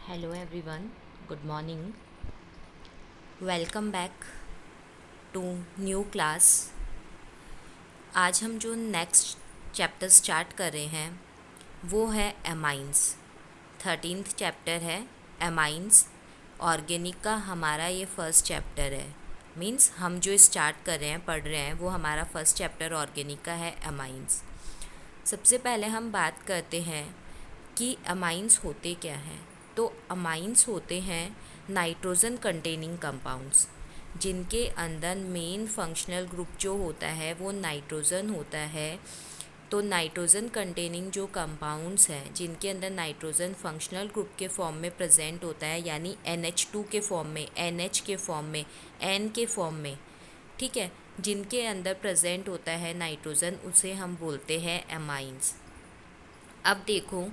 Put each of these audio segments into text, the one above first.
Hello everyone, good morning. Welcome back to new class. आज हम जो नेक्स्ट चैप्टर स्टार्ट कर रहे हैं वो है एमाइंस। 13th चैप्टर है एमाइंस। ऑर्गेनिक का हमारा ये फर्स्ट चैप्टर है। मींस हम जो स्टार्ट कर रहे हैं, पढ़ रहे हैं, वो हमारा फर्स्ट चैप्टर ऑर्गेनिक का है एमाइंस। सबसे पहले हम बात करते हैं कि अमाइंस होते क्या हैं। तो अमाइंस होते हैं नाइट्रोजन कंटेनिंग कंपाउंड्स, जिनके अंदर मेन फंक्शनल ग्रुप जो होता है वो नाइट्रोजन होता है। तो नाइट्रोजन कंटेनिंग जो कंपाउंड्स हैं जिनके अंदर नाइट्रोजन फंक्शनल ग्रुप के फॉर्म में प्रेजेंट होता है, यानी NH2 के फॉर्म में, NH के फॉर्म में, N के फॉर्म में, ठीक है, जिनके अंदर प्रेजेंट होता है नाइट्रोजन, उसे हम बोलते हैं एमाइंस। अब देखो,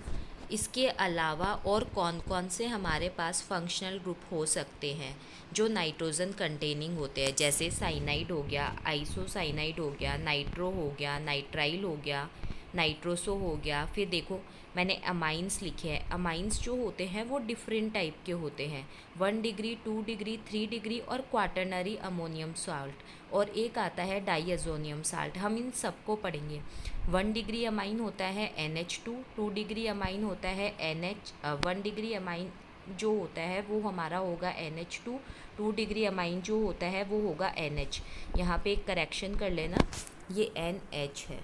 इसके अलावा और कौन कौन से हमारे पास फंक्शनल ग्रुप हो सकते हैं जो नाइट्रोजन कंटेनिंग होते हैं। जैसे साइनाइड हो गया, आइसोसाइनाइड हो गया, नाइट्रो हो गया, नाइट्राइल हो गया, नाइट्रोसो हो गया। फिर देखो, मैंने अमाइंस लिखे हैं। अमाइंस जो होते हैं वो डिफरेंट टाइप के होते हैं, 1 डिग्री, 2 डिग्री, 3 डिग्री और क्वाटरनरी अमोनियम साल्ट, और एक आता है डाईअजोनियम साल्ट। हम इन सबको पढ़ेंगे। 1 डिग्री अमाइन होता है NH2, 2 डिग्री अमाइन होता है NH, 1 डिग्री अमाइन जो होता है वो हमारा होगा NH2, 2 डिग्री अमाइन जो होता है वो होगा NH। यहाँ पे एक करेक्शन कर लेना, ये NH है,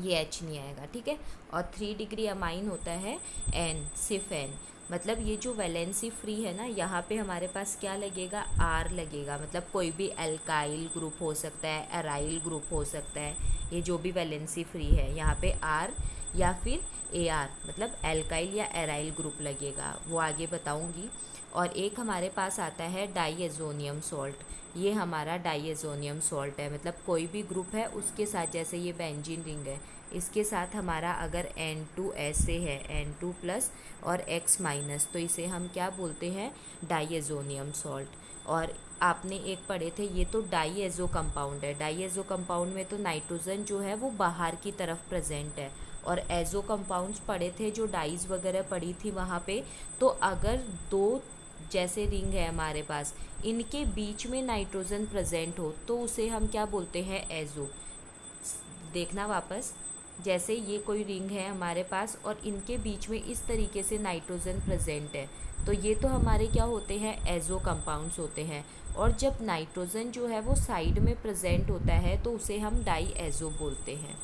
ये H नहीं आएगा, ठीक है। और 3 डिग्री अमाइन होता है N, सिर्फ N। मतलब ये जो वैलेंसी फ्री है ना, यहाँ पे हमारे पास क्या लगेगा, R लगेगा। मतलब कोई भी एल्काइल ग्रुप हो सकता है, एराइल ग्रुप हो सकता है, ये जो भी वैलेंसी फ्री है यहाँ पे R या फिर AR, मतलब एल्काइल या एराइल ग्रुप लगेगा, वो आगे बताऊँगी। और एक हमारे पास आता है डाईएजोनियम सॉल्ट। ये हमारा डाईएजोनियम सॉल्ट है, मतलब कोई भी ग्रुप है उसके साथ, जैसे ये बेंजीन रिंग है, इसके साथ हमारा अगर N2 ऐसे है, N2 प्लस और X माइनस, तो इसे हम क्या बोलते हैं, डाईएजोनियम सॉल्ट। और आपने एक पढ़े थे, ये तो डाईएजो कंपाउंड है। डाईएजो कंपाउंड में तो नाइट्रोजन जो है वो बाहर की तरफ प्रेजेंट है, और एजो कंपाउंड्स पढ़े थे जो डाइज वगैरह पढ़ी थी वहाँ पे। तो अगर दो जैसे रिंग है हमारे पास, इनके बीच में नाइट्रोजन प्रेजेंट हो तो उसे हम क्या बोलते हैं, एजो। देखना वापस, जैसे ये कोई रिंग है हमारे पास और इनके बीच में इस तरीके से नाइट्रोजन प्रेजेंट है, तो ये तो हमारे क्या होते हैं, एजो कंपाउंड्स होते हैं। और जब नाइट्रोजन जो है वो साइड में प्रेजेंट होता है तो उसे हम डाई एजो बोलते हैं।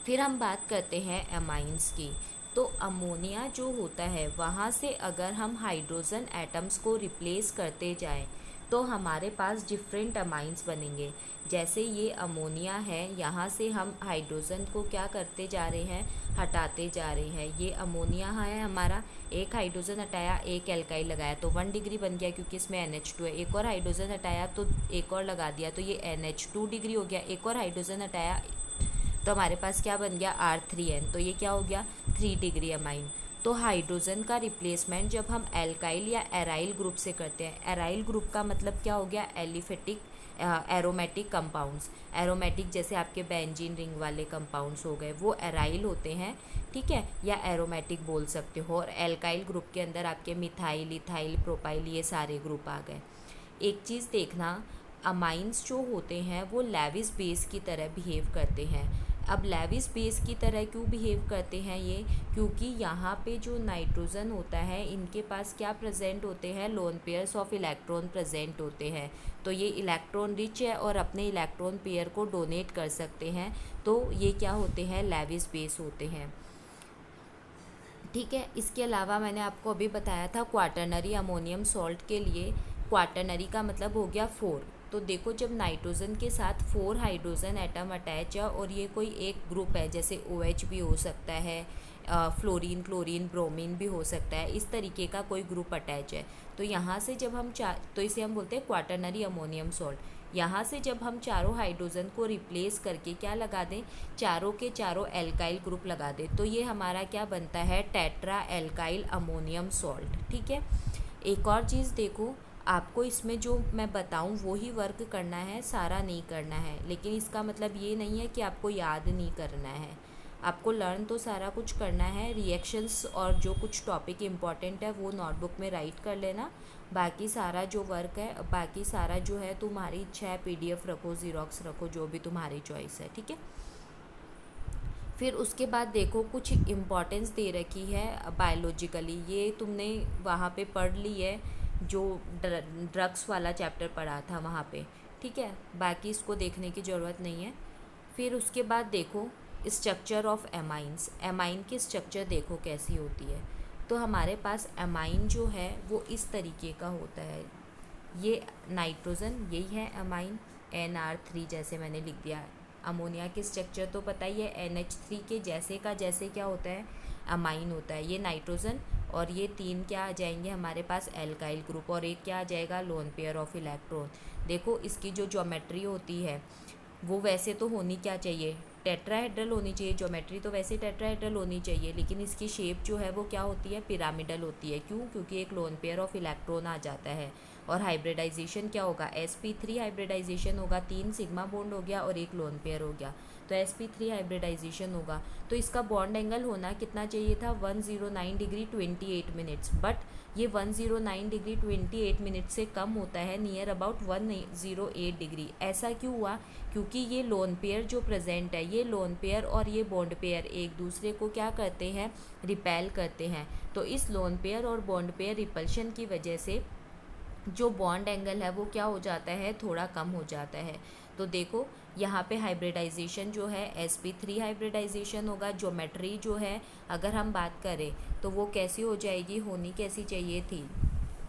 फिर हम बात करते हैं एमाइंस की। तो अमोनिया जो होता है वहाँ से अगर हम हाइड्रोजन एटम्स को रिप्लेस करते जाएं तो हमारे पास डिफरेंट अमाइंस बनेंगे। जैसे ये अमोनिया है, यहाँ से हम हाइड्रोजन को क्या करते जा रहे हैं, हटाते जा रहे हैं। ये अमोनिया है हमारा, एक हाइड्रोजन हटाया, एक एल्काइल लगाया तो 1 डिग्री बन गया क्योंकि इसमें NH2 है। एक और हाइड्रोजन हटाया तो एक और लगा दिया तो ये NH, 2 डिग्री हो गया। एक और हाइड्रोजन हटाया तो हमारे पास क्या बन गया, R3N, तो ये क्या हो गया, 3 डिग्री अमाइन। तो हाइड्रोजन का रिप्लेसमेंट जब हम एल्काइल या एराइल ग्रुप से करते हैं, एराइल ग्रुप का मतलब क्या हो गया, एलिफेटिक एरोमेटिक कंपाउंड्स। एरोमेटिक जैसे आपके बेंजीन रिंग वाले कंपाउंड्स हो गए, वो एराइल होते हैं, ठीक है, या एरोमेटिक बोल सकते हो। और एल्काइल ग्रुप के अंदर आपके मिथाइल, इथाइल, प्रोपाइल, ये सारे ग्रुप आ गए। एक चीज़ देखना, अमाइंस जो होते हैं वो लेविस बेस की तरह बिहेव करते हैं। अब लेविस बेस की तरह क्यों बिहेव करते हैं ये, क्योंकि यहाँ पे जो नाइट्रोजन होता है इनके पास क्या प्रेजेंट होते हैं, lone pairs of electron present होते हैं। तो ये इलेक्ट्रॉन रिच है और अपने इलेक्ट्रॉन पेयर को डोनेट कर सकते हैं, तो ये क्या होते हैं, लेविस बेस होते हैं, ठीक है। इसके अलावा मैंने आपको अभी बताया था क्वाटरनरी अमोनियम सॉल्ट के लिए, क्वाटरनरी का मतलब हो गया 4। तो देखो, जब नाइट्रोजन के साथ 4 हाइड्रोजन एटम अटैच है और ये कोई एक ग्रुप है, जैसे OH भी हो सकता है, फ्लोरीन, क्लोरीन, ब्रोमीन भी हो सकता है, इस तरीके का कोई ग्रुप अटैच है, तो यहाँ से जब हम तो इसे हम बोलते हैं क्वाटरनरी अमोनियम सॉल्ट। यहाँ से जब हम चारों हाइड्रोजन को रिप्लेस करके क्या लगा दें, चारों के चारों एल्काइल ग्रुप लगा दें, तो ये हमारा क्या बनता है, टेट्रा एल्काइल अमोनियम सॉल्ट, ठीक है। एक और चीज़ देखो, आपको इसमें जो मैं बताऊं वो ही वर्क करना है, सारा नहीं करना है। लेकिन इसका मतलब ये नहीं है कि आपको याद नहीं करना है, आपको लर्न तो सारा कुछ करना है, रिएक्शंस और जो कुछ टॉपिक इम्पॉर्टेंट है वो नोटबुक में राइट कर लेना। बाकी सारा जो वर्क है, बाकी सारा जो है तुम्हारी इच्छा है, पीडीएफ रखो, ज़ीरॉक्स रखो, जो भी तुम्हारी चॉइस है, ठीक है। फिर उसके बाद देखो कुछ इम्पॉर्टेंस दे रखी है बायोलॉजिकली, ये तुमने वहाँ पे पढ़ ली है, जो ड्रग्स वाला चैप्टर पढ़ा था वहाँ पे, ठीक है। बाकी इसको देखने की ज़रूरत नहीं है। फिर उसके बाद देखो स्ट्रक्चर ऑफ एमाइंस, एमाइन की स्ट्रक्चर देखो कैसी होती है। तो हमारे पास एमाइन जो है वो इस तरीके का होता है। ये नाइट्रोजन, यही है एमाइन, NR3 जैसे मैंने लिख दिया। अमोनिया की स्ट्रक्चर तो पता ही है, NH3 के जैसे का जैसे क्या होता है, अमाइन होता है। ये नाइट्रोजन, और ये 3 क्या आ जाएंगे हमारे पास, एल्काइल ग्रुप, और एक क्या आ जाएगा, लोन पेयर ऑफ इलेक्ट्रॉन। देखो इसकी जो ज्योमेट्री होती है वो वैसे तो होनी क्या चाहिए, टेट्राहेड्रल होनी चाहिए। ज्योमेट्री तो वैसे टेट्राहेड्रल होनी चाहिए, लेकिन इसकी शेप जो है वो क्या होती है, पिरामिडल होती है। क्यों? क्योंकि एक लोन पेयर ऑफ इलेक्ट्रॉन आ जाता है। और हाइब्रिडाइजेशन क्या होगा, sp3 हाइब्रिडाइजेशन होगा, 3 सिग्मा बॉन्ड हो गया और एक लोन पेयर हो गया, तो sp3 हाइब्रिडाइजेशन होगा। तो इसका बॉन्ड एंगल होना कितना चाहिए था, 109 डिग्री 28 मिनट्स, बट ये 109 डिग्री 28 मिनट से कम होता है, नियर अबाउट 108 डिग्री। ऐसा क्यों हुआ? क्योंकि ये लोन पेयर जो प्रेजेंट है, ये लोन पेयर और ये बॉन्ड पेयर एक दूसरे को क्या करते हैं, रिपेल करते हैं। तो इस लोन पेयर और बॉन्ड पेयर रिपल्शन की वजह से जो बॉन्ड एंगल है वो क्या हो जाता है, थोड़ा कम हो जाता है। तो देखो यहाँ पे हाइब्रिडाइजेशन जो है sp3 हाइब्रिडाइजेशन होगा। ज्योमेट्री जो है अगर हम बात करें तो वो कैसी हो जाएगी, होनी कैसी चाहिए थी,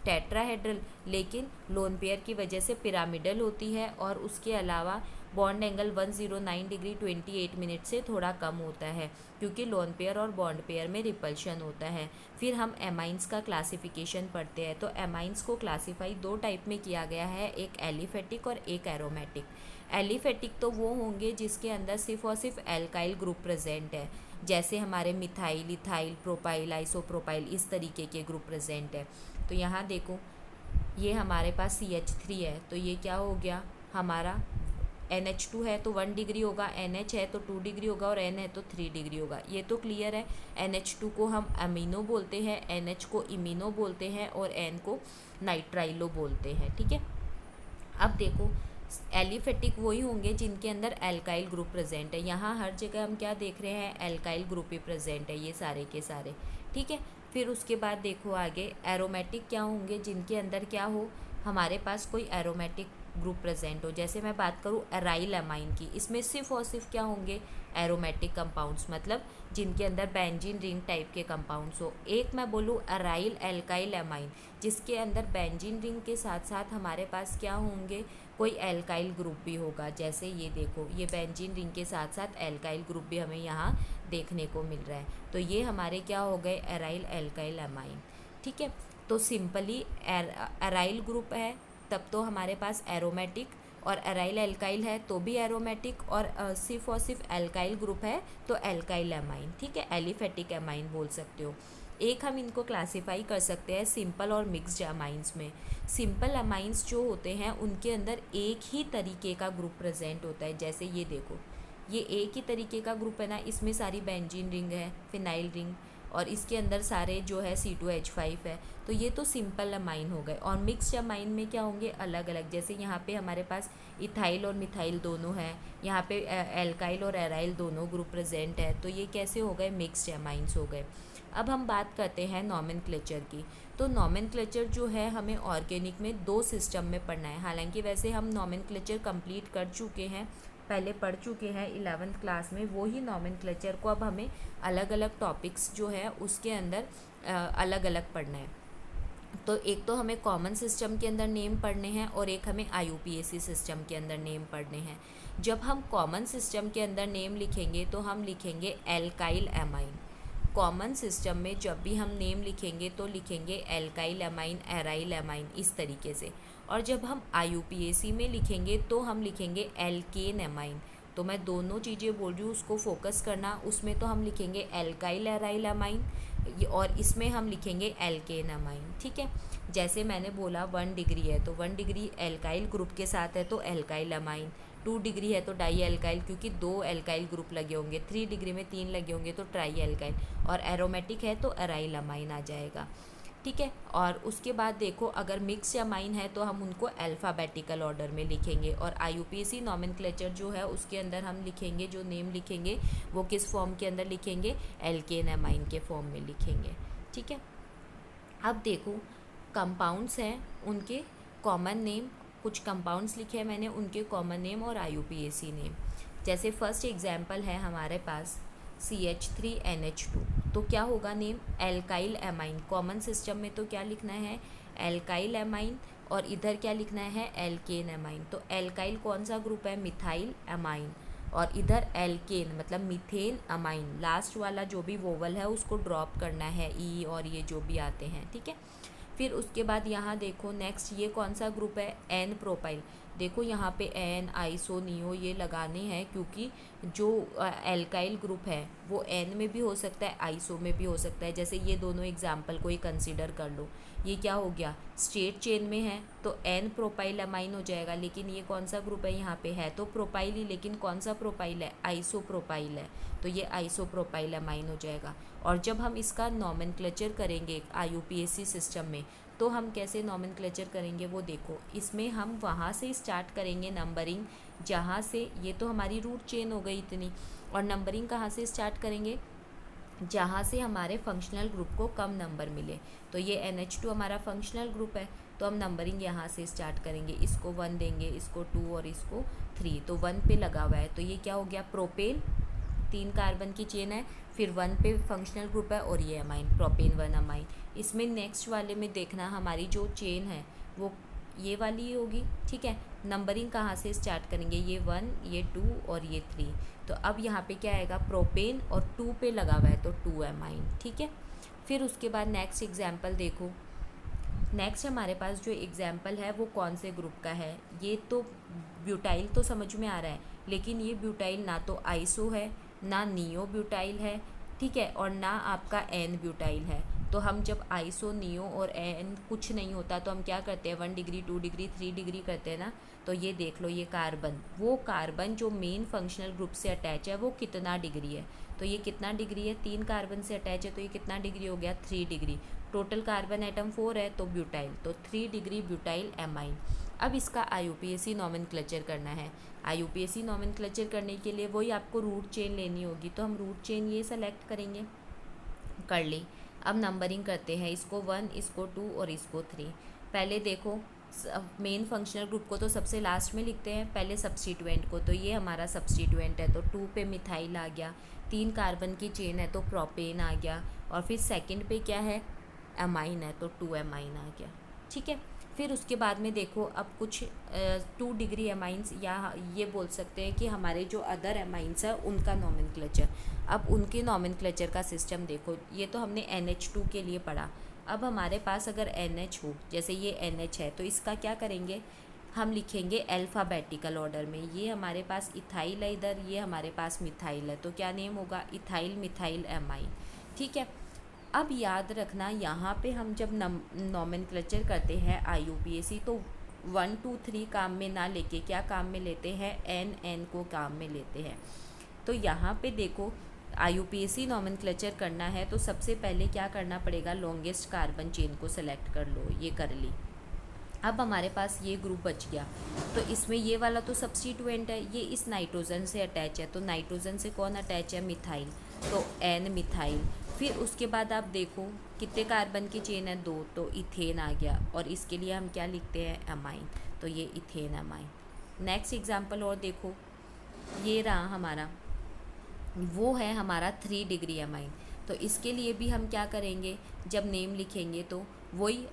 टेट्राहेड्रल, लेकिन लोन पेयर की वजह से पिरामिडल होती है। और उसके अलावा बॉन्ड एंगल 109 डिग्री 28 मिनट से थोड़ा कम होता है, क्योंकि लोन पेयर और बॉन्ड पेयर में रिपल्शन होता है। फिर हम एमाइंस का क्लासिफिकेशन पढ़ते हैं। तो एमाइंस को क्लासीफाई 2 टाइप में किया गया है, एक एलिफेटिक और एक एरोमेटिक। एलिफेटिक तो वो होंगे जिसके अंदर सिर्फ और सिर्फ एल्काइल ग्रुप प्रेजेंट है, जैसे हमारे मिथाइल, इथाइल, प्रोपाइल, आइसोप्रोपाइल, इस तरीके के ग्रुप प्रेजेंट है। तो यहाँ देखो ये हमारे पास CH3 है, तो ये क्या हो गया हमारा, NH2 है तो 1 डिग्री होगा, NH है तो 2 डिग्री होगा, और N है तो 3 डिग्री होगा। ये तो क्लियर है। NH2 को हम अमीनो बोलते हैं, NH को इमिनो बोलते हैं, और N को नाइट्राइलो बोलते हैं, ठीक है। अब देखो एलिफेटिक वही होंगे जिनके अंदर एल्काइल ग्रुप प्रेजेंट है। यहाँ हर जगह हम क्या देख रहे हैं, एल्काइल ग्रुप ही प्रेजेंट है, ये सारे के सारे, ठीक है। फिर उसके बाद देखो आगे एरोमेटिक क्या होंगे, जिनके अंदर क्या हो, हमारे पास कोई एरोमेटिक ग्रुप प्रेजेंट हो। जैसे मैं बात करूँ एराइल अमाइन की, इसमें सिर्फ और सिर्फ क्या होंगे, एरोमेटिक कंपाउंड्स, मतलब जिनके अंदर बेंजीन रिंग टाइप के कंपाउंड्स हो। एक मैं बोलूँ एराइल एल्काइल अमाइन, जिसके अंदर बेंजीन रिंग के साथ साथ हमारे पास क्या होंगे, कोई एल्काइल ग्रुप भी होगा। जैसे ये देखो, ये बेंजीन रिंग के साथ साथ एल्काइल ग्रुप भी हमें यहाँ देखने को मिल रहा है। तो ये हमारे क्या हो गए, एराइल एल्काइल अमाइन, ठीक है। तो सिंपली एराइल ग्रुप है तब तो हमारे पास एरोमेटिक, और एराइल एल्काइल है तो भी एरोमेटिक, और सिर्फ एल्काइल ग्रुप है तो एल्काइल अमाइन, ठीक है। एलिफेटिक अमाइन बोल सकते हो। एक हम इनको क्लासीफाई कर सकते हैं सिंपल और मिक्स्ड अमाइंस में। सिंपल अमाइंस जो होते हैं उनके अंदर एक ही तरीके का ग्रुप प्रेजेंट होता है। जैसे ये देखो, ये एक ही तरीके का ग्रुप है ना, इसमें सारी बेंजीन रिंग है, फिनाइल रिंग, और इसके अंदर सारे जो है C2H5 है। तो ये तो सिंपल अमाइन हो गए। और मिक्स्ड अमाइन में क्या होंगे, अलग अलग। जैसे यहाँ पे हमारे पास इथाइल और मिथाइल दोनों है, यहाँ पे एल्काइल और एराइल दोनों ग्रुप प्रेजेंट है। तो ये कैसे हो गए, मिक्स्ड अमाइंस हो गए। अब हम बात करते हैं नॉमेनक्लेचर की। तो नॉमेनक्लेचर जो है हमें ऑर्गेनिक में 2 सिस्टम में पढ़ना है। हालांकि वैसे हम नॉमेनक्लेचर कंप्लीट कर चुके हैं, पहले पढ़ चुके हैं 11th क्लास में। वो ही नॉमेनक्लेचर को अब हमें अलग अलग टॉपिक्स जो है उसके अंदर अलग अलग पढ़ना है। तो एक तो हमें कॉमन सिस्टम के अंदर नेम पढ़ने हैं, और एक हमें IUPAC सिस्टम के अंदर नेम पढ़ने हैं। जब हम कॉमन सिस्टम के अंदर नेम लिखेंगे तो हम लिखेंगे एल्काइल अमाइन। कॉमन सिस्टम में जब भी हम नेम लिखेंगे तो लिखेंगे एल्काइल अमाइन, एराइल अमाइन, इस तरीके से। और जब हम IUPAC में लिखेंगे तो हम लिखेंगे एल्केन अमाइन। तो मैं दोनों चीज़ें बोल रही हूँ, उसको फोकस करना। उसमें तो हम लिखेंगे एल्काइल एराइल अमाइन, और इसमें हम लिखेंगे एल्केन अमाइन, ठीक है। जैसे मैंने बोला 1 डिग्री है तो 1 डिग्री एल्काइल ग्रुप के साथ है तो एल्काइल अमाइन, 2 डिग्री है तो डाई एल्काइल, क्योंकि 2 एल्काइल ग्रुप लगे होंगे, 3 डिग्री में 3 लगे होंगे तो ट्राई एल्काइल, और एरोमेटिक है तो अराइल अमाइन आ जाएगा। ठीक है, और उसके बाद देखो अगर मिक्स अमाइन है तो हम उनको अल्फ़ाबेटिकल ऑर्डर में लिखेंगे, और IUPAC नॉमेनक्लेचर जो है उसके अंदर हम लिखेंगे, जो नेम लिखेंगे वो किस फॉर्म के अंदर लिखेंगे, एल्केन अमाइन के फॉर्म में लिखेंगे। ठीक है, अब देखो कंपाउंड्स हैं उनके कॉमन नेम, कुछ कंपाउंड्स लिखे हैं मैंने उनके कॉमन नेम और IUPAC नेम। जैसे फर्स्ट एग्जांपल है हमारे पास CH3NH2, तो क्या होगा name, alkyl amine. Common system में तो क्या लिखना है, एल्काइल एमाइन, और इधर क्या लिखना है, एल्केन एमाइन। तो एल्काइल कौन सा ग्रुप है, मिथाइल एमाइन, और इधर एल्केन मतलब मीथेन अमाइन। लास्ट वाला जो भी वोवल है उसको ड्रॉप करना है, ई और ये जो भी आते हैं। ठीक है, फिर उसके बाद यहाँ देखो नेक्स्ट ये कौन सा ग्रुप है, एन प्रोपाइल। देखो यहाँ पे एन, आइसो, नियो ये लगाने हैं, क्योंकि जो एल्काइल ग्रुप है वो एन में भी हो सकता है, आइसो में भी हो सकता है। जैसे ये दोनों एग्जाम्पल को ही कंसिडर कर लो, ये क्या हो गया, स्ट्रेट चेन में है तो एन प्रोपाइल अमाइन हो जाएगा, लेकिन ये कौन सा ग्रुप है, यहाँ पे है तो प्रोपाइल ही, लेकिन कौन सा प्रोपाइल है, आइसो प्रोपाइल है, तो ये आइसो प्रोपाइल अमाइन हो जाएगा। और जब हम इसका नॉमेनक्लेचर करेंगे IUPAC सिस्टम में, तो हम कैसे नॉमेनक्लेचर करेंगे वो देखो, इसमें हम वहाँ से स्टार्ट करेंगे नंबरिंग जहाँ से, ये तो हमारी रूट चेन हो गई इतनी, और नंबरिंग कहाँ से स्टार्ट करेंगे, जहाँ से हमारे फंक्शनल ग्रुप को कम नंबर मिले। तो ये NH2 हमारा फंक्शनल ग्रुप है, तो हम नंबरिंग यहाँ से स्टार्ट करेंगे, इसको 1 देंगे, इसको 2 और इसको 3, तो 1 पे लगा हुआ है, तो ये क्या हो गया, प्रोपेन, 3 कार्बन की चेन है, फिर 1 पे फंक्शनल ग्रुप है, और ये अमाइन प्रोपेन 1 अमाइन। इसमें नेक्स्ट वाले में देखना हमारी जो चेन है वो ये वाली ही होगी। ठीक है, नंबरिंग कहाँ से स्टार्ट करेंगे, ये 1, ये 2 और ये 3, तो अब यहाँ पे क्या आएगा, प्रोपेन और 2 पे लगा हुआ है तो 2 अमाइन। ठीक है, फिर उसके बाद नेक्स्ट एग्जाम्पल देखो, नेक्स्ट हमारे पास जो एग्जाम्पल है वो कौन से ग्रुप का है, ये तो ब्यूटाइल तो समझ में आ रहा है, लेकिन ये ब्यूटाइल ना तो आइसो है, ना नियो ब्यूटाइल है, ठीक है, और ना आपका एन ब्यूटाइल है। तो हम जब आइसो, नियो और एन कुछ नहीं होता तो हम क्या करते हैं, 1 डिग्री 2 डिग्री 3 डिग्री करते हैं ना। तो ये देख लो, ये कार्बन, वो कार्बन जो मेन फंक्शनल ग्रुप से अटैच है वो कितना डिग्री है, तो ये कितना डिग्री है, 3 कार्बन से अटैच है तो ये कितना डिग्री हो गया, 3 डिग्री। टोटल कार्बन एटम 4 है तो ब्यूटाइल, तो 3 डिग्री ब्यूटाइल एमाइन। अब इसका IUPAC नॉमेनक्लेचर करना है। IUPAC नॉमेनक्लेचर करने के लिए वही आपको रूट चेन लेनी होगी, तो हम रूट चेन ये सेलेक्ट करेंगे, कर ली। अब नंबरिंग करते हैं, इसको 1, इसको 2 और इसको 3। पहले देखो मेन फंक्शनल ग्रुप को तो सबसे लास्ट में लिखते हैं, पहले सब्स्टिट्यूएंट को, तो ये हमारा सब्स्टिट्यूएंट है तो 2 पे मिथाइल आ गया, 3 कार्बन की चेन है तो प्रोपेन आ गया, और फिर सेकंड पे क्या है, अमाइन है तो 2 अमाइन आ गया। ठीक है, फिर उसके बाद में देखो अब कुछ 2 डिग्री अमाइंस, या ये बोल सकते हैं कि हमारे जो अदर अमाइंस है उनका नॉमेनक्लेचर। अब उनके नॉमेनक्लेचर का सिस्टम देखो, ये तो हमने NH2 के लिए पढ़ा। अब हमारे पास अगर NH हो, जैसे ये NH है तो इसका क्या करेंगे, हम लिखेंगे अल्फ़ाबेटिकल ऑर्डर में। ये हमारे पास इथाइल है इधर, ये हमारे पास मिथाइल है, तो क्या नेम होगा, इथाइल मिथाइल एमाइन। ठीक है, अब याद रखना यहाँ पे हम जब नॉमेनक्लेचर करते हैं IUPAC तो 1 2 3 काम में ना लेके क्या काम में लेते हैं, N को काम में लेते हैं। तो यहाँ पे देखो IUPAC नॉमेनक्लेचर करना है तो सबसे पहले क्या करना पड़ेगा, लॉन्गेस्ट कार्बन चेन को सेलेक्ट कर लो, ये कर ली। अब हमारे पास ये ग्रुप बच गया, तो इसमें ये वाला तो सब्स्टिट्यूएंट है, ये इस नाइट्रोजन से अटैच है, तो नाइट्रोजन से कौन अटैच है, मिथाइल, तो N मिथाइल। फिर उसके बाद आप देखो कितने कार्बन की चेन है, 2, तो इथेन आ गया, और इसके लिए हम क्या लिखते हैं, अमाइन, तो ये इथेन अमाइन। नेक्स्ट एग्जांपल और देखो, ये रहा हमारा, वो है हमारा 3 डिग्री अमाइन। तो इसके लिए भी हम क्या करेंगे, जब नेम लिखेंगे तो वही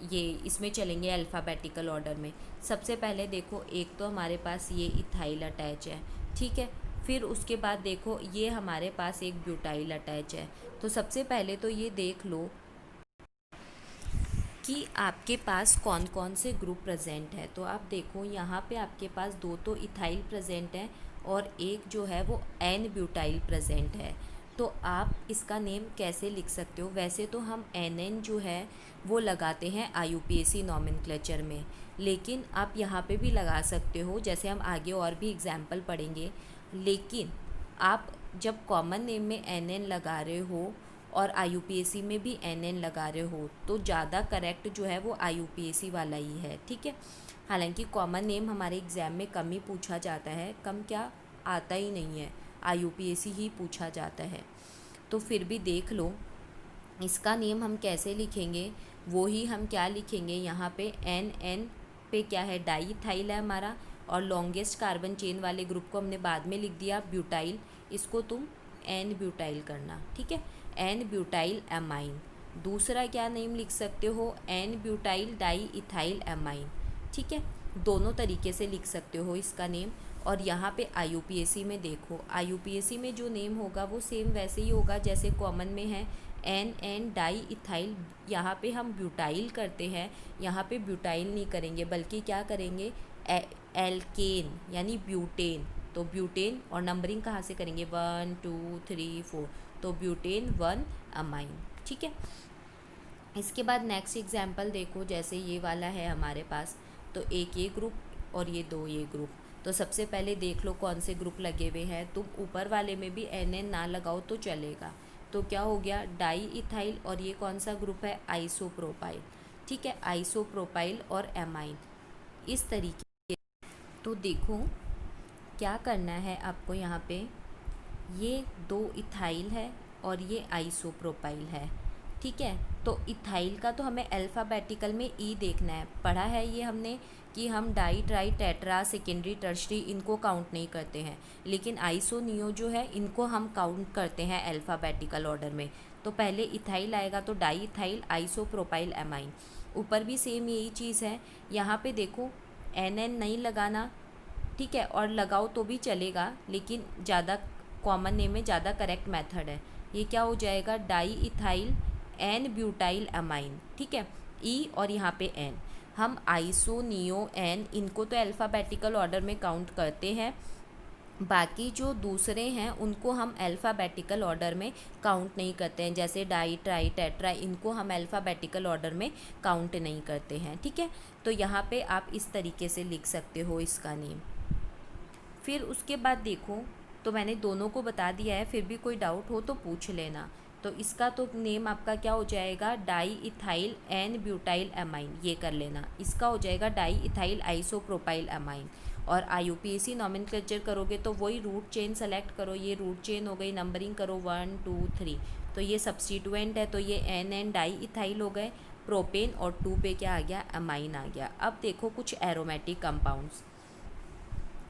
ये इसमें चलेंगे अल्फ़ाबेटिकल ऑर्डर में। सबसे पहले देखो एक तो हमारे पास ये इथाइल अटैच है, ठीक है, फिर उसके बाद देखो ये हमारे पास एक ब्यूटाइल अटैच है। तो सबसे पहले तो ये देख लो कि आपके पास कौन कौन से ग्रुप प्रेजेंट है। तो आप देखो यहाँ पे आपके पास 2 तो इथाइल प्रेजेंट है और एक जो है वो N ब्यूटाइल प्रेजेंट है। तो आप इसका नेम कैसे लिख सकते हो? वैसे तो हम NN जो है वो लगाते हैं IUPAC नॉमेनक्लेचर में, लेकिन आप यहाँ पे भी लगा सकते हो, जैसे हम आगे और भी एग्जाम्पल पढ़ेंगे। लेकिन आप जब कॉमन नेम में NN लगा रहे हो और IUPAC में भी NN लगा रहे हो तो ज़्यादा करेक्ट जो है वो IUPAC वाला ही है, ठीक है। हालांकि कॉमन नेम हमारे एग्ज़ाम में कम ही पूछा जाता है, कम क्या आता ही नहीं है, IUPAC ही पूछा जाता है। तो फिर भी देख लो इसका नेम हम कैसे लिखेंगे, वो ही हम क्या लिखेंगे यहाँ पे NN पे क्या है, डाई इथाइल है हमारा, और लॉन्गेस्ट कार्बन चेन वाले ग्रुप को हमने बाद में लिख दिया ब्यूटाइल, इसको तुम N ब्यूटाइल करना, ठीक है, N ब्यूटाइल एमाइन। दूसरा क्या नेम लिख सकते हो, N butyl di ethyl amine, ठीक है, दोनों तरीके से लिख सकते हो इसका नेम। और यहाँ पे IUPAC में देखो, IUPAC में जो नेम होगा वो सेम वैसे ही होगा जैसे कॉमन में है NN डाई इथाइल। यहाँ पे हम ब्यूटाइल करते हैं, यहाँ पे ब्यूटाइल नहीं करेंगे बल्कि क्या करेंगे, एल्केन यानी ब्यूटेन। तो ब्यूटेन, और नंबरिंग कहाँ से करेंगे, 1 2 3 4, तो ब्यूटेन 1 अमाइन, ठीक है। इसके बाद नेक्स्ट एग्जाम्पल देखो, जैसे ये वाला है हमारे पास, तो एक ये ग्रुप और ये दो ये ग्रुप। तो सबसे पहले देख लो कौन से ग्रुप लगे हुए हैं, तुम ऊपर वाले में भी NN ना लगाओ तो चलेगा। तो क्या हो गया, डाई इथाइल, और ये कौन सा ग्रुप है, आइसोप्रोपाइल, ठीक है, आइसोप्रोपाइल और एमाइन, इस तरीके। तो देखो क्या करना है आपको, यहाँ पे ये दो इथाइल है और ये आइसोप्रोपाइल है, ठीक है। तो इथाइल का तो हमें अल्फ़ाबेटिकल में ई देखना है, पढ़ा है ये हमने कि हम di tri tetra secondary tertiary इनको काउंट नहीं करते हैं, लेकिन आइसो नियो जो है इनको हम काउंट करते हैं अल्फ़ाबेटिकल ऑर्डर में। तो पहले इथाइल आएगा तो डाई इथाइल आइसोप्रोपाइल एमाइन। ऊपर भी सेम यही चीज़ है, यहाँ पे देखो NN नहीं लगाना, ठीक है, और लगाओ तो भी चलेगा, लेकिन ज़्यादा कॉमन नेम में ज़्यादा करेक्ट मेथड है। ये क्या हो जाएगा, di ethyl N butyl amine, ठीक है, E और यहाँ पे N। हम आइसो नियो N इनको तो अल्फ़ाबेटिकल ऑर्डर में काउंट करते हैं, बाकी जो दूसरे हैं उनको हम अल्फ़ाबेटिकल ऑर्डर में काउंट नहीं करते हैं, जैसे डाई ट्राई टेट्रा, इनको हम अल्फ़ाबेटिकल ऑर्डर में काउंट नहीं करते हैं, ठीक है। तो यहाँ पे आप इस तरीके से लिख सकते हो इसका नेम। फिर उसके बाद देखो, तो मैंने दोनों को बता दिया है, फिर भी कोई डाउट हो तो पूछ लेना। तो इसका तो नेम आपका क्या हो जाएगा, di ethyl N butyl amine, ये कर लेना। इसका हो जाएगा डाई इथाइल आइसोप्रोपाइल एमाइन। और IUPAC नॉमेनक्लेचर करोगे तो वही रूट चेन सेलेक्ट करो, ये रूट चेन हो गई, नंबरिंग करो 1 2 3, तो ये सब्स्टिट्यूएंट है तो ये NN डाई इथाइल हो गए प्रोपेन, और 2 पे क्या आ गया, अमाइन आ गया। अब देखो कुछ एरोमेटिक कंपाउंड्स,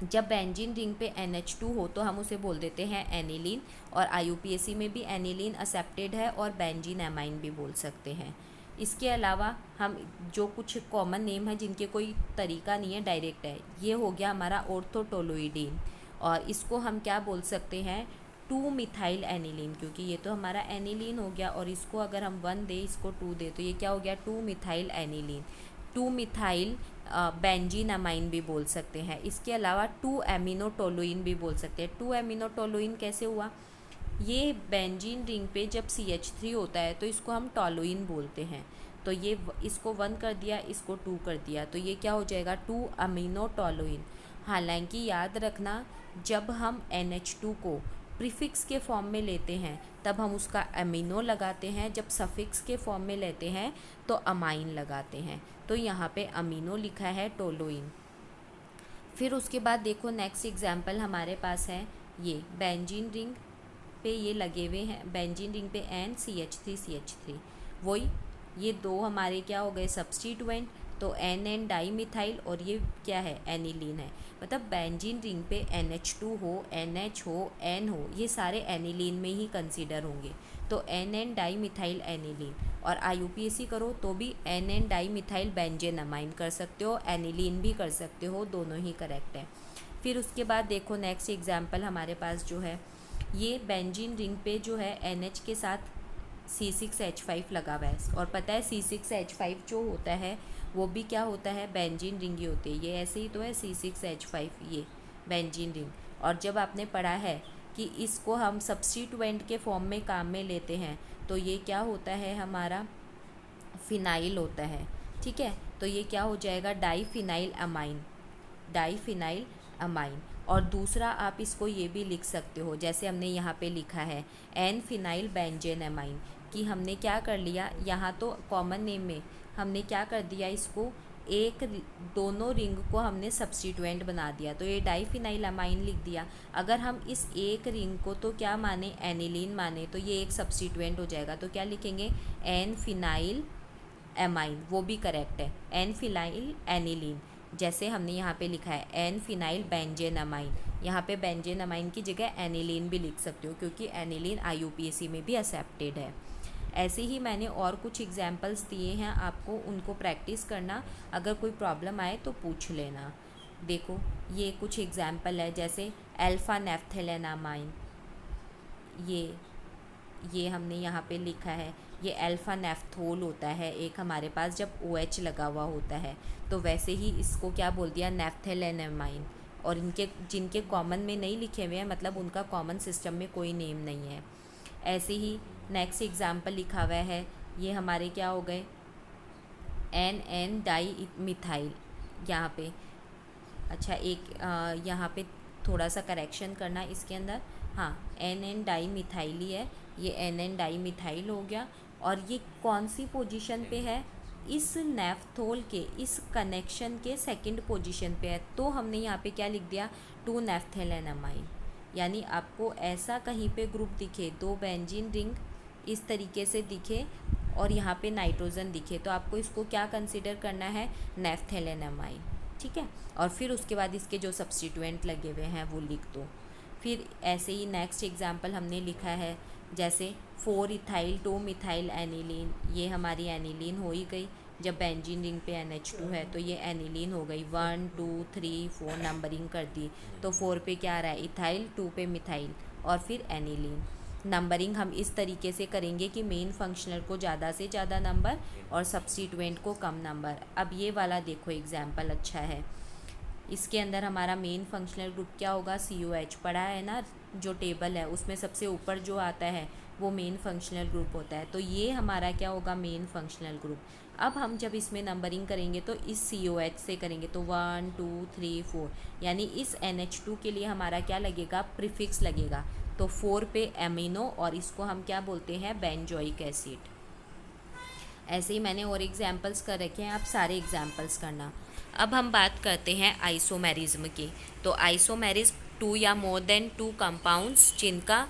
जब बेंजीन रिंग पे NH2 हो तो हम उसे बोल देते हैं एनिलीन, और IUPAC में भी एनिलीन एक्सेप्टेड है और बेंजीन एमाइन भी बोल सकते हैं। इसके अलावा हम जो कुछ कॉमन नेम है जिनके कोई तरीका नहीं है, डायरेक्ट है, ये हो गया हमारा ऑर्थोटोलोइडीन, और इसको हम क्या बोल सकते हैं, 2 मिथाइल एनिलीन, क्योंकि ये तो हमारा एनिलीन हो गया, और इसको अगर हम 1 दे इसको 2 दे तो ये क्या हो गया, 2 methyl aniline. 2 methyl benzene amine भी बोल सकते हैं। इसके अलावा 2 एमिनोटोलुइन भी बोल सकते हैं। 2 एमिनोटोलुइन कैसे हुआ, ये बेंजीन रिंग पे जब CH3 होता है तो इसको हम टोलुइन बोलते हैं, तो ये इसको 1 कर दिया, इसको 2 कर दिया, तो ये क्या हो जाएगा, 2 अमीनोटोलुइन। हालांकि याद रखना, जब हम NH2 को प्रीफिक्स के फॉर्म में लेते हैं तब हम उसका अमीनो लगाते हैं, जब सफिक्स के फॉर्म में लेते हैं तो अमाइन लगाते हैं। तो यहाँ पे अमीनो लिखा है टोलुइन। फिर उसके बाद देखो नेक्स्ट एग्जाम्पल हमारे पास है, ये बेंजीन रिंग पे ये लगे हुए हैं, बेंजीन रिंग पे NCH3 वही, ये दो हमारे क्या हो गए, सब्स्टिट्यूएंट, तो NN डाई मिथाइल, और ये क्या है, एनिलीन है। मतलब बेंजीन रिंग पे NH2 हो, NH हो, N हो, ये सारे एनिलीन में ही कंसीडर होंगे, तो NN डाई मिथाइल एनिलीन। और IUPAC करो तो भी NN di methyl benzene amine कर सकते हो, एनिलीन भी कर सकते हो, दोनों ही करेक्ट है। फिर उसके बाद देखो नेक्स्ट एग्जाम्पल हमारे पास जो है, ये बेंजीन रिंग पे जो है NH के साथ C6H5 लगा हुआ है, और पता है C6H5 जो होता है वो भी क्या होता है, बेंजीन रिंग ही होती है, ये ऐसे ही तो है C6H5, ये बेंजीन रिंग। और जब आपने पढ़ा है कि इसको हम सब्स्टिट्यूएंट के फॉर्म में काम में लेते हैं तो ये क्या होता है, हमारा फिनाइल होता है। ठीक है, तो ये क्या हो जाएगा, डाईफिनाइल अमाइन, डाईफिनाइल अमाइन। और दूसरा आप इसको ये भी लिख सकते हो, जैसे हमने यहाँ पे लिखा है एन फिनाइल बेंजेन अमाइन, कि हमने क्या कर लिया यहाँ तो कॉमन नेम में हमने क्या कर दिया, इसको एक दोनों रिंग को हमने सब्स्टिट्यूएंट बना दिया, तो ये डाईफिनाइल अमाइन लिख दिया। अगर हम इस एक रिंग को तो क्या माने, एनिलीन माने, तो ये एक सब्स्टिट्यूएंट हो जाएगा, तो क्या लिखेंगे, एन फिनाइल एमाइन, वो भी करेक्ट है, एन फिनाइल एनिलीन। जैसे हमने यहाँ पे लिखा है एन फिनाइल बेंजेन अमाइन, यहाँ पे बेंजेन अमाइन की जगह एनिलीन भी लिख सकते हो, क्योंकि एनिलीन IUPAC में भी एक्सेप्टेड है। ऐसे ही मैंने और कुछ एग्जाम्पल्स दिए हैं आपको, उनको प्रैक्टिस करना, अगर कोई प्रॉब्लम आए तो पूछ लेना। देखो ये कुछ एग्जाम्पल है, जैसे अल्फा नेफ्थेलेनामाइन, ये हमने यहाँ पे लिखा है, ये अल्फ़ा नेफ्थोल होता है एक हमारे पास जब OH लगा हुआ होता है, तो वैसे ही इसको क्या बोल दिया, नेफ्थेलेनामाइन। और इनके जिनके कॉमन में नहीं लिखे हुए हैं, मतलब उनका कॉमन सिस्टम में कोई नेम नहीं है। ऐसे ही नेक्स्ट एग्जाम्पल लिखा हुआ है, ये हमारे क्या हो गए, NN डाई मिथाइल, यहाँ पे अच्छा एक यहाँ पे थोड़ा सा करेक्शन करना इसके अंदर, हाँ NN डाई मिथाइल ही है, ये NN डाई मिथाइल हो गया। और ये कौन सी पोजीशन पे है, इस नेफ्थोल के इस कनेक्शन के सेकंड पोजीशन पे है, तो हमने यहाँ पे क्या लिख दिया, 2 नेफ्थेलेनामाइन। यानी आपको ऐसा कहीं पे ग्रुप दिखे, 2 बेंजीन रिंग इस तरीके से दिखे और यहाँ पे नाइट्रोजन दिखे, तो आपको इसको क्या कंसिडर करना है, नेफ्थेलेनामाइन। ठीक है, और फिर उसके बाद इसके जो सब्स्टिट्यूएंट लगे हुए हैं वो लिख दो। फिर ऐसे ही नेक्स्ट एग्जांपल हमने लिखा है, जैसे 4 इथाइल 2 मिथाइल एनिलीन, ये हमारी एनिलीन हो ही गई, जब बेंजीन रिंग पे NH2 है तो ये एनिलीन हो गई, 1 2 3 4 नंबरिंग कर दी, तो 4 पे क्या आ रहा है, इथाइल, 2 पे मिथाइल और फिर एनिलीन। नंबरिंग हम इस तरीके से करेंगे कि मेन फंक्शनल को ज़्यादा से ज़्यादा नंबर और सब्स्टिट्यूएंट को कम नंबर। अब ये वाला देखो एग्जाम्पल अच्छा है, इसके अंदर हमारा मेन फंक्शनल ग्रुप क्या होगा, COH पढ़ा है ना, जो टेबल है उसमें सबसे ऊपर जो आता है वो मेन फंक्शनल ग्रुप होता है, तो ये हमारा क्या होगा, मेन फंक्शनल ग्रुप। अब हम जब इसमें नंबरिंग करेंगे तो इस COH से करेंगे, तो 1 2 3 4, यानी इस NH2 के लिए हमारा क्या लगेगा, प्रीफिक्स लगेगा, तो 4 पे एमिनो, और इसको हम क्या बोलते हैं, बेंजोइक एसिड। ऐसे ही मैंने और एग्जाम्पल्स कर रखे हैं, आप सारे एग्जाम्पल्स करना। अब हम बात करते हैं आइसोमेरिज्म की। तो आइसोमेरिज्म 2 या मोर देन 2 कंपाउंड्स जिनका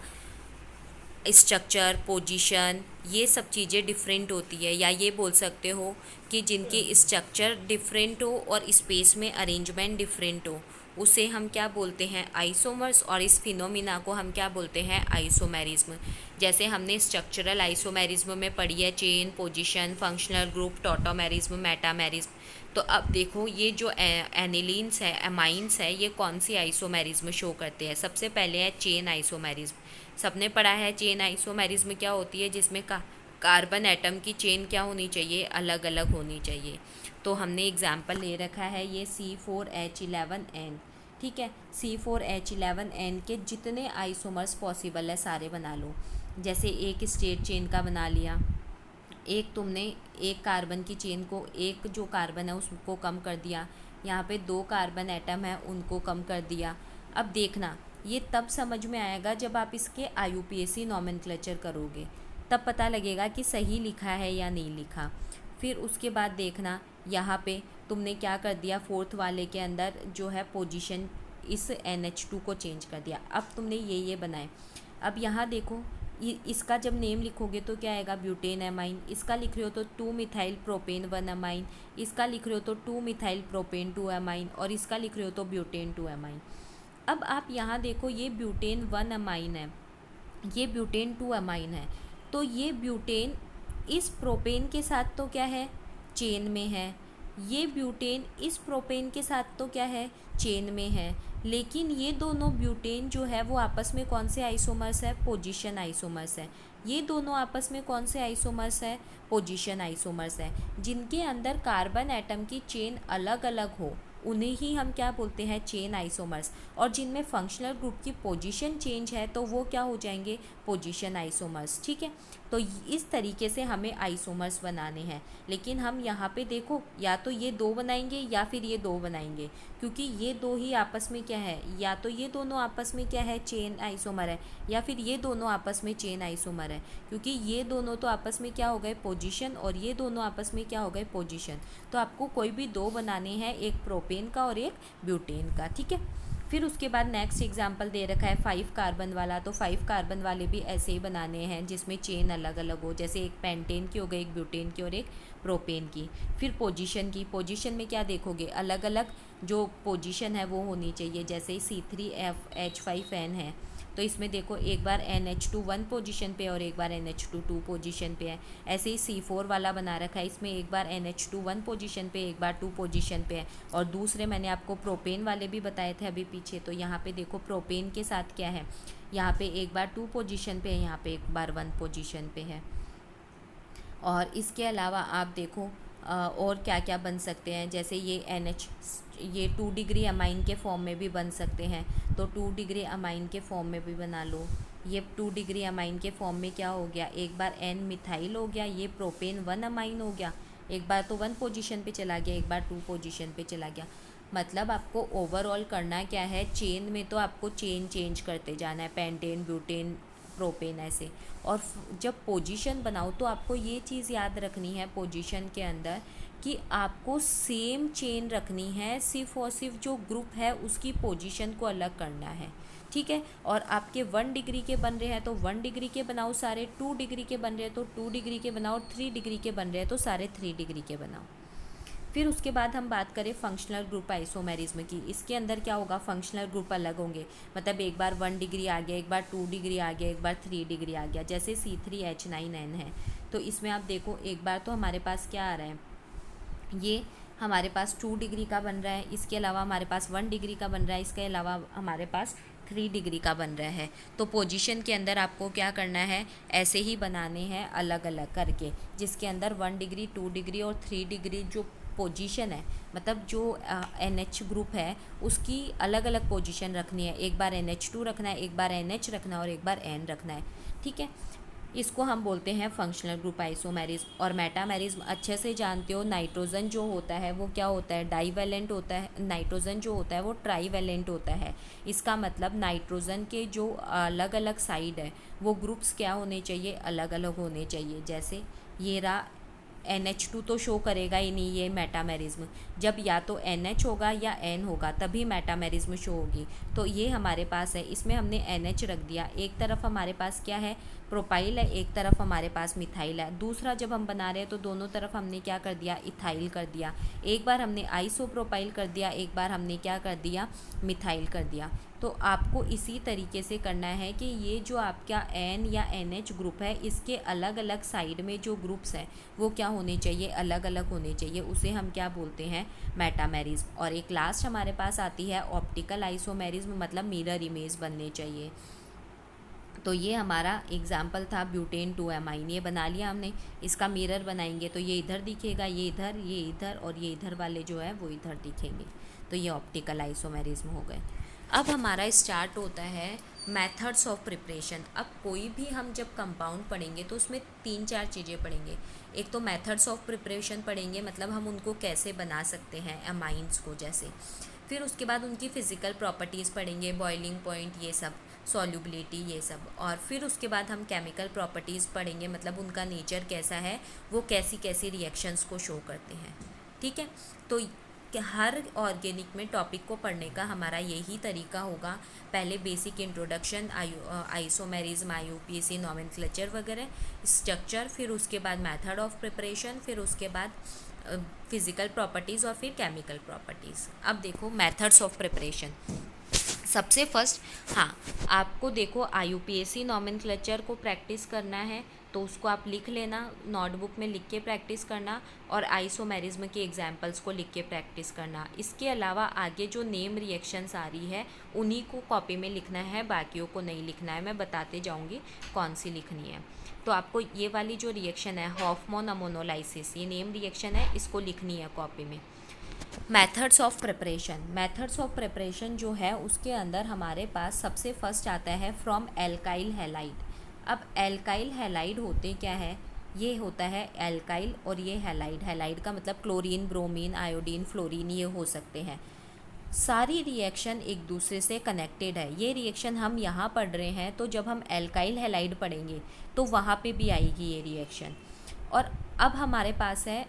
स्ट्रक्चर, पोजीशन, ये सब चीज़ें डिफरेंट होती है, या ये बोल सकते हो कि जिनकी स्ट्रक्चर डिफरेंट हो और स्पेस में अरेंजमेंट डिफरेंट हो, उसे हम क्या बोलते हैं, आइसोमर्स। और इस फिनोमिना को हम क्या बोलते हैं, आइसोमेरिज्म। जैसे हमने स्ट्रक्चरल आइसोमेरिज्म में पढ़ी है, chain, position, functional group, tautomerism, metamerism. तो अब देखो ये जो एनिलीन्स है, एमाइंस है, ये कौन सी आइसोमेरिज्म शो करते हैं। सबसे पहले है चेन आइसोमेरिज्म, सबने पढ़ा है चेन आइसोमेरिज्म क्या होती है, जिसमें कार्बन एटम की चेन क्या होनी चाहिए, अलग अलग होनी चाहिए। तो हमने एग्जाम्पल ले रखा है ये C4H11N, ठीक है, C4H11N के जितने आइसोमर्स पॉसिबल है सारे बना लो। जैसे एक स्ट्रेट चेन का बना लिया, एक तुमने एक कार्बन की चेन को, एक जो कार्बन है उसको कम कर दिया, यहाँ पे 2 कार्बन एटम है उनको कम कर दिया। अब देखना ये तब समझ में आएगा जब आप इसके IUPAC नॉमेनक्लेचर करोगे, तब पता लगेगा कि सही लिखा है या नहीं लिखा। फिर उसके बाद देखना यहाँ पे तुमने क्या कर दिया, 4th वाले के अंदर जो है पोजीशन इस NH2 को चेंज कर दिया। अब तुमने ये बनाए। अब यहाँ देखो इसका जब नेम लिखोगे तो क्या आएगा, ब्यूटेन एमाइन। इसका लिख रहे हो तो 2 मिथाइल प्रोपेन 1 अमाइन, इसका लिख रहे हो तो 2 मिथाइल प्रोपेन 2 अमाइन, और इसका लिख रहे हो तो ब्यूटेन 2 अमाइन। अब आप यहाँ देखो ये ब्यूटेन 1 अमाइन है, ये ब्यूटेन 2 अमाइन है, तो ये ब्यूटेन इस प्रोपेन के साथ तो क्या है, चेन में है, ये ब्यूटेन इस प्रोपेन के साथ तो क्या है, चेन में है। लेकिन ये दोनों ब्यूटेन जो है वो आपस में कौन से आइसोमर्स है, पोजीशन आइसोमर्स है। ये दोनों आपस में कौन से आइसोमर्स है, पोजीशन आइसोमर्स है। जिनके अंदर कार्बन एटम की चेन अलग अलग हो उन्हें ही हम क्या बोलते हैं, चेन आइसोमर्स। और जिनमें फंक्शनल ग्रुप की पोजीशन चेंज है तो वो क्या हो जाएंगे, पोजीशन आइसोमर्स। ठीक है, तो इस तरीके से हमें आइसोमर्स बनाने हैं। लेकिन हम यहाँ पे देखो, या तो ये दो बनाएंगे या फिर ये दो बनाएंगे, क्योंकि ये दो ही आपस में क्या है, या तो ये दोनों आपस में क्या है, चेन आइसोमर है, या फिर ये दोनों आपस में चेन आइसोमर है। क्योंकि ये दोनों तो आपस में क्या हो गए, पोजीशन, और ये दोनों आपस में क्या हो गए, पोजीशन। तो आपको कोई भी दो बनाने हैं, एक प्रोपेन का और एक ब्यूटेन का। ठीक है, फिर उसके बाद नेक्स्ट एग्जाम्पल दे रखा है 5 कार्बन वाला। तो 5 कार्बन वाले भी ऐसे ही बनाने हैं जिसमें चेन अलग अलग हो, जैसे एक पेंटेन की हो गई, एक ब्यूटेन की और एक प्रोपेन की। फिर पोजीशन की, पोजीशन में क्या देखोगे, अलग अलग जो पोजीशन है वो होनी चाहिए। जैसे C3H5N है, तो इसमें देखो एक बार NH2 1 पोजीशन पे और एक बार NH2 2 पोजीशन पे है। ऐसे ही C4 वाला बना रखा है, इसमें एक बार NH2 1 पोजीशन पे, एक बार 2 पोजीशन पे है। और दूसरे मैंने आपको प्रोपेन वाले भी बताए थे अभी पीछे। तो यहाँ पे देखो प्रोपेन के साथ क्या है, यहाँ पे एक बार 2 पोजीशन पे है, यहाँ पे एक बार 1 पोजीशन पे है। और इसके अलावा आप देखो और क्या क्या बन सकते हैं, जैसे ये 2 डिग्री अमाइन के फॉर्म में भी बन सकते हैं। तो 2 डिग्री अमाइन के फॉर्म में भी बना लो। ये 2 डिग्री अमाइन के फॉर्म में क्या हो गया, एक बार N मिथाइल हो गया, ये प्रोपेन 1 अमाइन हो गया। एक बार तो 1 पोजीशन पे चला गया, एक बार 2 पोजीशन पे चला गया। मतलब आपको ओवरऑल करना क्या है, चेन में तो आपको चेन चेंज करते जाना है, पेंटेन, ब्यूटेन, प्रोपेन ऐसे। और जब पोजीशन बनाओ तो आपको ये चीज़ याद रखनी है पोजीशन के अंदर कि आपको सेम चेन रखनी है, सिर्फ और सिर्फ जो ग्रुप है उसकी पोजीशन को अलग करना है। ठीक है, और आपके 1 डिग्री के बन रहे हैं तो 1 डिग्री के बनाओ सारे, 2 डिग्री के बन रहे हैं तो 2 डिग्री के बनाओ, और 3 डिग्री के बन रहे हैं तो सारे 3 डिग्री के बनाओ। फिर उसके बाद हम बात करें फंक्शनल ग्रुप आइसोमेरिज्म की। इसके अंदर क्या होगा, फंक्शनल ग्रुप अलग होंगे। मतलब एक बार 1 डिग्री आ गया, एक बार 2 डिग्री आ गया, एक बार 3 डिग्री आ गया। जैसे C3H9N है, तो इसमें आप देखो एक बार तो हमारे पास क्या आ रहा है, ये हमारे पास 2 डिग्री का बन रहा है, इसके अलावा हमारे पास 1 डिग्री का बन रहा है, इसके अलावा हमारे पास 3 डिग्री का बन रहा है। तो पोजीशन के अंदर आपको क्या करना है, ऐसे ही बनाने हैं अलग अलग करके, जिसके अंदर 1 डिग्री, 2 डिग्री और 3 डिग्री जो पोजीशन है, मतलब जो NH ग्रुप है उसकी अलग अलग पोजीशन रखनी है। एक बार NH2 रखना है, एक बार NH रखना है और एक बार N रखना है। ठीक है, इसको हम बोलते हैं फंक्शनल ग्रुप आइसोमेरिज्म। और मेटामेरिज्म अच्छे से जानते हो, नाइट्रोजन जो होता है वो क्या होता है, डाईवैलेंट होता है। नाइट्रोजन जो होता है वो ट्राईवैलेंट होता है। इसका मतलब नाइट्रोजन के जो अलग अलग साइड है वो ग्रुप्स क्या होने चाहिए, अलग अलग होने चाहिए। जैसे ये रहा NH2 तो शो करेगा ही नहीं, ये मेटामेरिज्म। जब या तो NH होगा या N होगा तभी मेटामेरिज्म शो होगी। तो ये हमारे पास है, इसमें हमने NH रख दिया। एक तरफ हमारे पास क्या है, प्रोपाइल है, एक तरफ हमारे पास मिथाइल है। दूसरा जब हम बना रहे हैं तो दोनों तरफ हमने क्या कर दिया, इथाइल कर दिया। एक बार हमने आइसोप्रोपाइल कर दिया, एक बार हमने क्या कर दिया, मिथाइल कर दिया। तो आपको इसी तरीके से करना है कि ये जो आपका N या NH ग्रुप है इसके अलग अलग साइड में जो ग्रुप्स हैं वो क्या होने चाहिए, अलग अलग होने चाहिए। उसे हम क्या बोलते हैं, मेटामेरिज्म। और एक लास्ट हमारे पास आती है ऑप्टिकल आइसोमेरिज्म, मतलब मिरर इमेज बनने चाहिए। तो ये हमारा एग्जाम्पल था ब्यूटेन 2 अमाइन, ये बना लिया हमने। इसका मिरर बनाएंगे तो ये इधर दिखेगा, ये इधर और ये इधर वाले जो है वो इधर दिखेंगे। तो ये ऑप्टिकल आइसोमेरिज्म हो गए। अब हमारा स्टार्ट होता है मेथड्स ऑफ प्रिपरेशन। अब कोई भी हम जब कंपाउंड पढ़ेंगे तो उसमें 3-4 चीज़ें पढ़ेंगे। एक तो मेथड्स ऑफ प्रिपरेशन पढ़ेंगे, मतलब हम उनको कैसे बना सकते हैं अमाइंस को जैसे। फिर उसके बाद उनकी फ़िज़िकल प्रॉपर्टीज़ पढ़ेंगे, बॉइलिंग पॉइंट ये सब, सॉल्युबिलिटी ये सब। और फिर उसके बाद हम केमिकल प्रॉपर्टीज़ पढ़ेंगे, मतलब उनका नेचर कैसा है, वो कैसी कैसी रिएक्शंस को शो करते हैं। ठीक है, तो हर ऑर्गेनिक में टॉपिक को पढ़ने का हमारा यही तरीका होगा। पहले basic introduction, isomerism, IUPAC, nomenclature वगैरह, स्ट्रक्चर, फिर उसके बाद मेथड ऑफ प्रिपरेशन, फिर उसके बाद फिज़िकल प्रॉपर्टीज़ और फिर केमिकल प्रॉपर्टीज़। अब देखो मेथड्स ऑफ प्रिपरेशन। सबसे फर्स्ट, हाँ, आपको देखो IUPAC नॉमेनक्लेचर को प्रैक्टिस करना है तो उसको आप लिख लेना, नोटबुक में लिख के प्रैक्टिस करना, और आइसोमेरिज्म के एग्जाम्पल्स को लिख के प्रैक्टिस करना। इसके अलावा आगे जो नेम रिएक्शंस आ रही है उन्हीं को कॉपी में लिखना है, बाकियों को नहीं लिखना है। मैं बताते जाऊँगी कौन सी लिखनी है। तो आपको ये वाली जो रिएक्शन है हॉफमैन अमोनोलाइसिस, ये नेम रिएक्शन है, इसको लिखनी है कॉपी में। मेथड्स ऑफ प्रिपरेशन जो है उसके अंदर हमारे पास सबसे फर्स्ट आता है फ्रॉम एल्काइल हैलाइड। अब एल्काइल हैलाइड होते क्या है, ये होता है एल्काइल और ये हैलाइड। हैलाइड का मतलब क्लोरीन, ब्रोमीन, आयोडीन, फ्लोरीन, ये हो सकते हैं। सारी रिएक्शन एक दूसरे से कनेक्टेड है। ये रिएक्शन हम यहाँ पढ़ रहे हैं, तो जब हम एल्काइल हैलाइड पढ़ेंगे तो वहाँ पे भी आएगी ये रिएक्शन। और अब हमारे पास है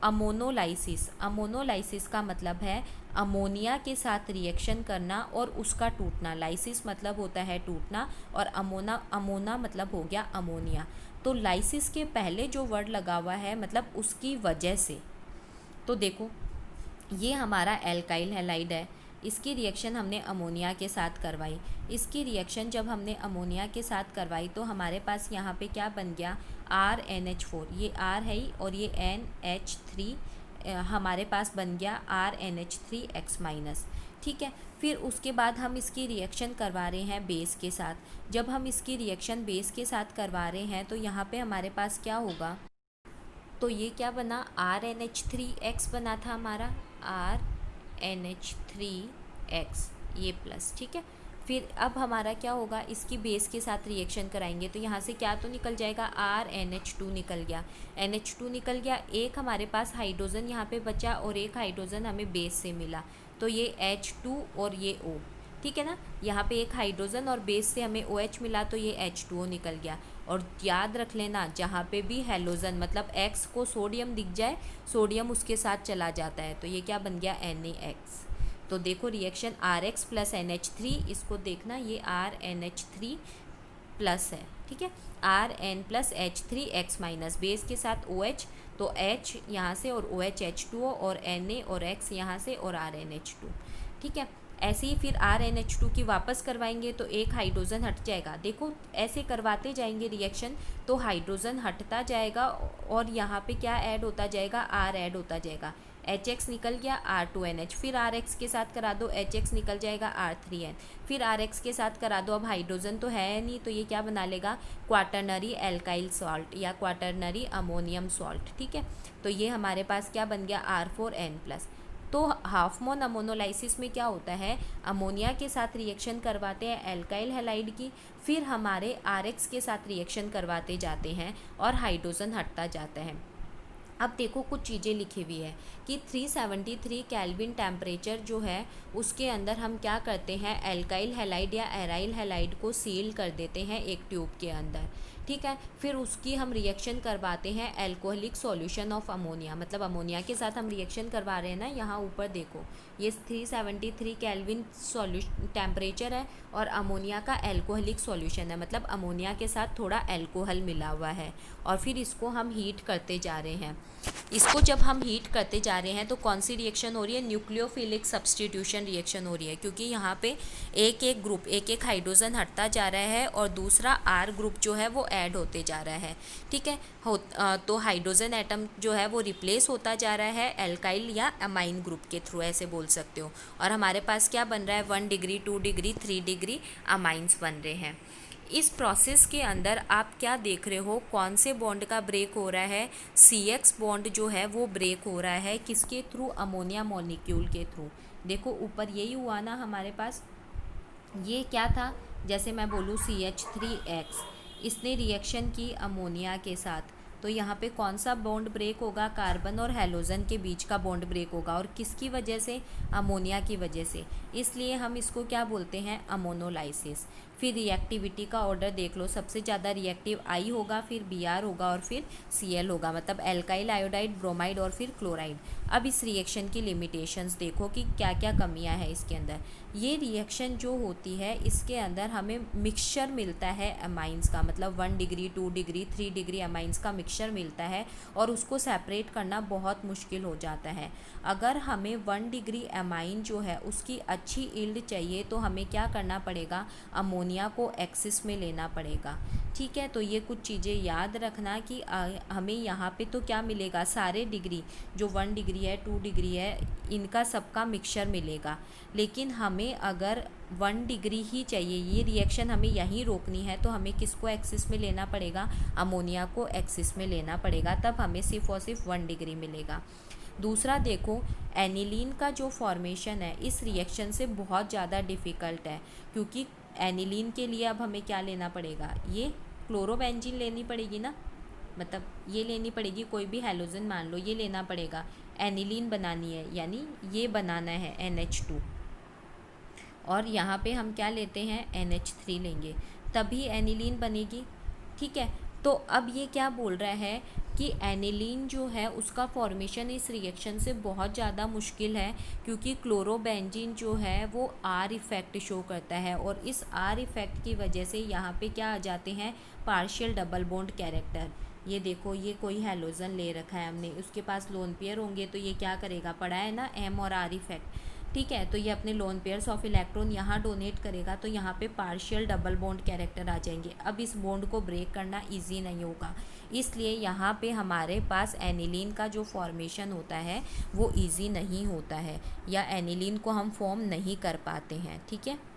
अमोनोलाइसिस। अमोनोलाइसिस का मतलब है अमोनिया के साथ रिएक्शन करना और उसका टूटना। लाइसिस मतलब होता है टूटना, और अमोना मतलब हो गया अमोनिया। तो लाइसिस के पहले जो वर्ड लगा हुआ है मतलब उसकी वजह से। तो देखो, ये हमारा एल्काइल हैलाइड है, इसकी रिएक्शन हमने अमोनिया के साथ करवाई। इसकी रिएक्शन जब हमने अमोनिया के साथ करवाई तो हमारे पास यहाँ पे क्या बन गया, RNH4। ये R है ही और ये NH3 हमारे पास बन गया RNH3X-। ठीक है, फिर उसके बाद हम इसकी रिएक्शन करवा रहे हैं बेस के साथ। जब हम इसकी रिएक्शन बेस के साथ करवा रहे हैं तो यहाँ पे हमारे पास क्या होगा, तो ये क्या बना, RNH3X बना था हमारा, RNH3X, ये प्लस। ठीक है, फिर अब हमारा क्या होगा, इसकी बेस के साथ रिएक्शन कराएंगे तो यहाँ से क्या तो निकल जाएगा, RNH2 निकल गया। NH2 निकल गया, एक हमारे पास हाइड्रोजन यहाँ पे बचा और एक हाइड्रोजन हमें बेस से मिला, तो ये H2 और ये O। ठीक है ना, यहाँ पे एक हाइड्रोजन और बेस से हमें OH मिला तो ये H2O निकल गया। और याद रख लेना, जहाँ पे भी हेलोजन मतलब X को सोडियम दिख जाए, सोडियम उसके साथ चला जाता है, तो ये क्या बन गया, NaX। तो देखो रिएक्शन RX प्लस NH3, इसको देखना ये RNH3 प्लस है। ठीक है, Rn प्लस H3X-, बेस के साथ OH, तो H यहाँ से और OH H2O और Na और X यहाँ से और RNH2। ठीक है, ऐसे ही फिर RNH2 की वापस करवाएंगे तो एक हाइड्रोजन हट जाएगा। देखो ऐसे करवाते जाएंगे रिएक्शन तो हाइड्रोजन हटता जाएगा और यहाँ पे क्या ऐड होता जाएगा, R ऐड होता जाएगा। HX निकल गया, R2NH, फिर RX के साथ करा दो, HX निकल जाएगा, R3N, फिर RX के साथ करा दो। अब हाइड्रोजन तो है नहीं तो ये क्या बना लेगा, क्वाटरनरी एल्काइल सॉल्ट या क्वाटरनरी अमोनियम सॉल्ट। ठीक है, तो ये हमारे पास क्या बन गया, R4N+। तो हाफ मोन अमोनोलाइसिस में क्या होता है, अमोनिया के साथ रिएक्शन करवाते हैं एल्काइल हैलाइड की, फिर हमारे RX के साथ रिएक्शन करवाते जाते हैं और हाइड्रोजन हटता जाता है। अब देखो कुछ चीज़ें लिखी हुई है कि 373 केल्विन टेम्परेचर जो है उसके अंदर हम क्या करते हैं, एल्काइल हैलाइड या एराइल हैलाइड को सील कर देते हैं एक ट्यूब के अंदर। ठीक है, फिर उसकी हम रिएक्शन करवाते हैं एल्कोहलिक सॉल्यूशन ऑफ अमोनिया, मतलब अमोनिया के साथ हम रिएक्शन करवा रहे हैं ना, यहाँ ऊपर देखो ये 373 केल्विन टेम्परेचर है और अमोनिया का एल्कोहलिक सॉल्यूशन है, मतलब अमोनिया के साथ थोड़ा एल्कोहल मिला हुआ है। और फिर इसको हम हीट करते जा रहे हैं। इसको जब हम हीट करते जा रहे हैं तो कौन सी रिएक्शन हो रही है, न्यूक्लियोफिलिक सब्सटीट्यूशन रिएक्शन हो रही है, क्योंकि यहाँ पे एक एक ग्रुप, एक एक हाइड्रोजन हटता जा रहा है और दूसरा R ग्रुप जो है वो ऐड होते जा रहा है। ठीक है, तो हाइड्रोजन एटम जो है वो रिप्लेस होता जा रहा है एल्काइल या अमाइन ग्रुप के थ्रू, ऐसे बोल सकते हो। और हमारे पास क्या बन रहा है, 1 डिग्री 2 डिग्री 3 डिग्री अमाइंस बन रहे हैं। इस प्रोसेस के अंदर आप क्या देख रहे हो, कौन से बॉन्ड का ब्रेक हो रहा है, CX बॉन्ड जो है वो ब्रेक हो रहा है, किसके थ्रू, अमोनिया मॉलिक्यूल के थ्रू। देखो ऊपर यही हुआ ना हमारे पास, ये क्या था, जैसे मैं बोलूँ CH3X, इसने रिएक्शन की अमोनिया के साथ, तो यहाँ पे कौन सा बॉन्ड ब्रेक होगा, कार्बन और हेलोजन के बीच का बॉन्ड ब्रेक होगा, और किसकी वजह से, अमोनिया की वजह से। इसलिए हम इसको क्या बोलते हैं, अमोनोलाइसिस। फिर रिएक्टिविटी का ऑर्डर देख लो, सबसे ज़्यादा रिएक्टिव I होगा, फिर Br होगा और फिर Cl होगा, मतलब एल्काइल आयोडाइड, ब्रोमाइड और फिर क्लोराइड। अब इस रिएक्शन की लिमिटेशंस देखो कि क्या क्या कमियां हैं इसके अंदर। ये रिएक्शन जो होती है इसके अंदर हमें मिक्सचर मिलता है अमाइंस का, मतलब 1 डिग्री 2 डिग्री 3 डिग्री अमाइंस का मिक्सचर मिलता है और उसको सेपरेट करना बहुत मुश्किल हो जाता है। अगर हमें 1 डिग्री अमाइन जो है उसकी अच्छी यील्ड चाहिए तो हमें क्या करना पड़ेगा, अमोनिया अमोनिया को एक्सिस में लेना पड़ेगा। ठीक है, तो ये कुछ चीज़ें याद रखना कि हमें यहाँ पे तो क्या मिलेगा, सारे डिग्री जो 1 डिग्री है 2 डिग्री है इनका सबका मिक्सचर मिलेगा। लेकिन हमें अगर 1 डिग्री ही चाहिए, ये रिएक्शन हमें यहीं रोकनी है, तो हमें किसको एक्सिस में लेना पड़ेगा, अमोनिया को एक्सिस में लेना पड़ेगा, तब हमें सिर्फ और सिर्फ 1 डिग्री मिलेगा। दूसरा देखो, एनिलीन का जो फॉर्मेशन है इस रिएक्शन से बहुत ज़्यादा डिफ़िकल्ट है, क्योंकि एनिलीन के लिए अब हमें क्या लेना पड़ेगा, ये क्लोरोबेंजीन लेनी पड़ेगी ना, मतलब ये लेनी पड़ेगी, कोई भी हैलोजन मान लो, ये लेना पड़ेगा, एनिलीन बनानी है, यानी ये बनाना है NH2, और यहाँ पे हम क्या लेते हैं, NH3 लेंगे, तभी एनिलीन बनेगी। ठीक है, तो अब ये क्या बोल रहा है कि एनिलीन जो है उसका फॉर्मेशन इस रिएक्शन से बहुत ज़्यादा मुश्किल है, क्योंकि क्लोरोबेंजीन जो है वो R इफ़ेक्ट शो करता है, और इस R इफ़ेक्ट की वजह से यहाँ पे क्या आ जाते हैं, पार्शियल डबल बॉन्ड कैरेक्टर। ये देखो, ये कोई हैलोजन ले रखा है हमने, उसके पास लोन पेयर होंगे तो ये क्या करेगा, पढ़ा है ना, M और R इफ़ेक्ट। ठीक है, तो ये अपने लोन पेयर्स ऑफ इलेक्ट्रॉन यहाँ डोनेट करेगा, तो यहाँ पे पार्शियल डबल बॉन्ड कैरेक्टर आ जाएंगे। अब इस बॉन्ड को ब्रेक करना इजी नहीं होगा, इसलिए यहाँ पे हमारे पास एनिलीन का जो फॉर्मेशन होता है वो इजी नहीं होता है, या एनिलीन को हम फॉर्म नहीं कर पाते हैं। ठीक है,